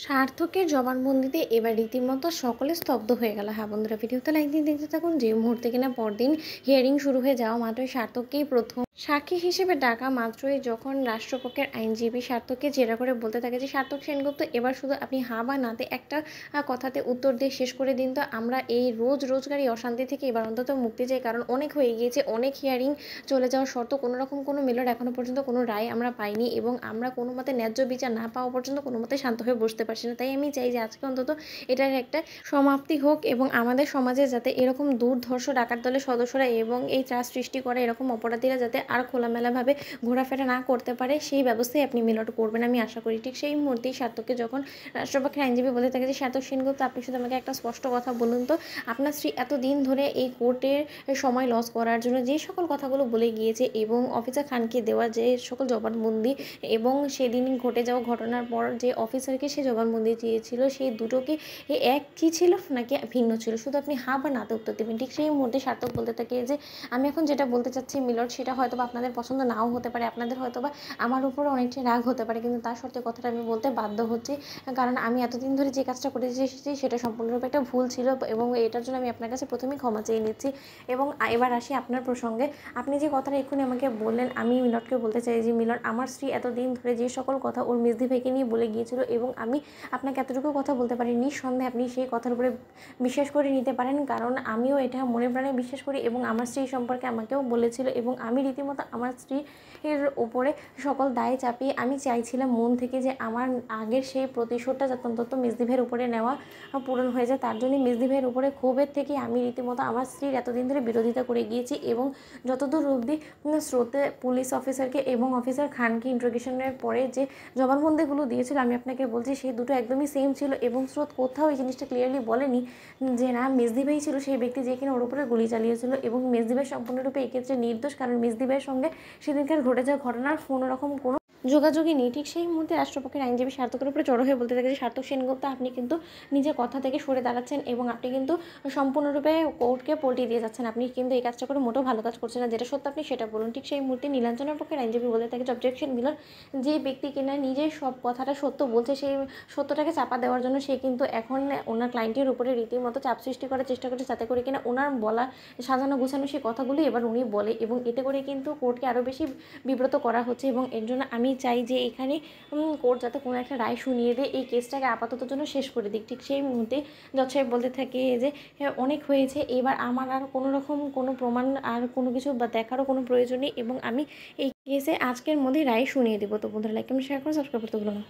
সার্থকের জবানবন্দিতে এবার রীতিমতো সকলে স্তব্ধ হয়ে গেল। হ্যাঁ বন্ধুরা, ভিডিওতে লাইক দিয়ে দেখতে থাকুন। যে মুহূর্তে কিনা পরদিন হিয়ারিং শুরু হয়ে যাওয়া মাত্রই সার্থককেই প্রথম সাক্ষী হিসেবে ডাকা মাত্রই যখন রাষ্ট্রপক্ষের আইনজীবী সার্থককে জেরা করে বলতে থাকে যে সার্থক সেনগুপ্ত, এবার শুধু আপনি হা বা নাতে একটা কথাতে উত্তর দিয়ে শেষ করে দিন তো, আমরা এই রোজগারি অশান্তি থেকে এবার অন্তত মুক্তি চাই। কারণ অনেক হয়ে গিয়েছে, অনেক হিয়ারিং চলে যাওয়ার শর্ত কোনো রকম কোনো মেলার এখনও পর্যন্ত কোনো রায় আমরা পাইনি এবং আমরা কোনো মতে ন্যায্য বিচার না পাওয়া পর্যন্ত কোনো মতে শান্ত হয়ে বসতে পারছি না। তাই আমি চাই যে আজকে অন্তত এটার একটা সমাপ্তি হোক এবং আমাদের সমাজে যাতে এরকম দুর্ধর্ষ ডাকাত দলের সদস্যরা এবং এই ত্রাস সৃষ্টি করে এরকম অপরাধীরা যাতে আর খোলামেলাভাবে ঘোরাফেরা না করতে পারে, সেই ব্যবস্থাই আপনি মিলট করবেন আমি আশা করি। ঠিক সেই মুহূর্তেই সার্থককে যখন রাষ্ট্রপক্ষের আইনজীবী বলে থাকে যে সার্থক সেনগুপ্ত, আপনি শুধু আমাকে একটা স্পষ্ট কথা বলুন তো, আপনার স্ত্রী এতদিন ধরে এই কোর্টের সময় লস করার জন্য যে সকল কথাগুলো বলে গিয়েছে এবং অফিসার খানকে দেওয়া যে সকল জবানবন্দি এবং সেদিন ঘটে যাওয়া ঘটনার পর যে অফিসারকে সে জবানবন্দি দিয়েছিল, সেই দুটো কি একই ছিল নাকি ভিন্ন ছিল? শুধু আপনি হা বা নাতে উত্তর দেবেন। ঠিক সেই মুহূর্তে সার্থক বলতে থাকে যে আমি এখন যেটা বলতে চাচ্ছি মিলট, সেটা হয়তো বা আপনাদের পছন্দ নাও হতে পারে, আপনাদের হয়তো বা আমার উপরে অনেকটাই রাগ হতে পারে, কিন্তু তার সত্ত্বেও কথাটা আমি বলতে বাধ্য হচ্ছি। কারণ আমি এতদিন ধরে যে কাজটা করে এসেছি সেটা সম্পূর্ণরূপে একটা ভুল ছিল এবং এটার জন্য আমি আপনার কাছে প্রথমেই ক্ষমা চেয়ে নিচ্ছি। এবং এবার আসি আপনার প্রসঙ্গে। আপনি যে কথাটা এক্ষুনি আমাকে বললেন, আমি মিলটকে বলতে চাই যে মিলট, আমার স্ত্রী এতদিন ধরে যে সকল কথা ওর মেজদি ভাইকে নিয়ে বলে গিয়েছিল এবং আমি আপনাকে এতটুকু কথা বলতে পারি, নিঃসন্দেহে আপনি সেই কথার উপরে বিশ্বাস করে নিতে পারেন। কারণ আমিও এটা মনে প্রাণে বিশ্বাস করি এবং আমার স্ত্রী সম্পর্কে আমাকেও বলেছিল এবং আমি রীতিমতো আমার স্ত্রীর ওপরে সকল দায় চাপিয়ে আমি চাইছিলাম মন থেকে যে আমার আগের সেই প্রতিশোধটা যাতে অন্তত মেজদি ভাইয়ের উপরে নেওয়া পূরণ হয়ে যায়। তার জন্যই মেজদি ভাইয়ের উপরে ক্ষোভের থেকে আমি রীতিমতো আমার স্ত্রীর এতদিন ধরে বিরোধিতা করে গিয়েছি এবং যতদূর অবধি স্রোতে পুলিশ অফিসারকে এবং অফিসার খানকে ইন্ট্রোগেশনের পরে যে জবানবন্দিগুলো দিয়েছিল, আমি আপনাকে বলছি সেই দুটো একদমই সেম ছিল এবং স্রোত কোথাও এই জিনিসটা ক্লিয়ারলি বলেনি যে না মেজদি ভাই ছিল সেই ব্যক্তি যে কিনা ওর উপরে গুলি চালিয়েছিল এবং মেজদি ভাই সম্পূর্ণরূপে এক্ষেত্রে নির্দোষ। কারণ মেজদি ভাইয়ের সঙ্গে সেদিনকার ঘটে যাওয়া ঘটনার কোনো রকম কোনো যোগাযোগই নেই। ঠিক সেই মুহূর্তে রাষ্ট্রপক্ষের আইনজীবী সার্থকের উপরে জড়ো হয়ে বলতে থাকে যে সার্থক সেনগুপ্ত, আপনি কিন্তু নিজের কথা থেকে সরে দাঁড়াচ্ছেন এবং আপনি কিন্তু সম্পূর্ণরূপে কোর্টকে পল্টি দিয়ে যাচ্ছেন। আপনি কিন্তু এই কাজটা করে মোটেও ভালো কাজ করছেন না, যেটা সত্য আপনি সেটা বলুন। ঠিক সেই মুহূর্তে নীলাঞ্জনের পক্ষের আইনজীবী বলতে থাকে যে অবজেকশন মিলন, যে ব্যক্তি কিনা নিজের সব কথাটা সত্য বলছে সেই সত্যটাকে চাপা দেওয়ার জন্য সে কিন্তু এখন ওনার ক্লায়েন্টের উপরে রীতিমতো চাপ সৃষ্টি করার চেষ্টা করছে, যাতে করে কিনা ওনার বলা সাজানো গোছানো সেই কথাগুলি এবার উনি বলে এবং এতে করে কিন্তু কোর্টকে আরও বেশি বিব্রত করা হচ্ছে। এবং এর জন্য আমি চাই যে এখানে কোর্ট যাতে কোনো একটা রায় শুনিয়ে দেয়, এই কেসটাকে আপাতত জন্য শেষ করে দিক। ঠিক সেই মুহূর্তে জজ সাহেব বলতে থাকে যে অনেক হয়েছে, এবার আমার আর কোনো রকম কোনো প্রমাণ আর কোনো কিছু বা দেখারও কোনো প্রয়োজন নেই এবং আমি এই কেসে আজকের মধ্যেই রায় শুনিয়ে দেবো। তো বন্ধুরা, লাইক কমেন্ট শেয়ার করে সাবস্ক্রাইব করতে ভুলো না।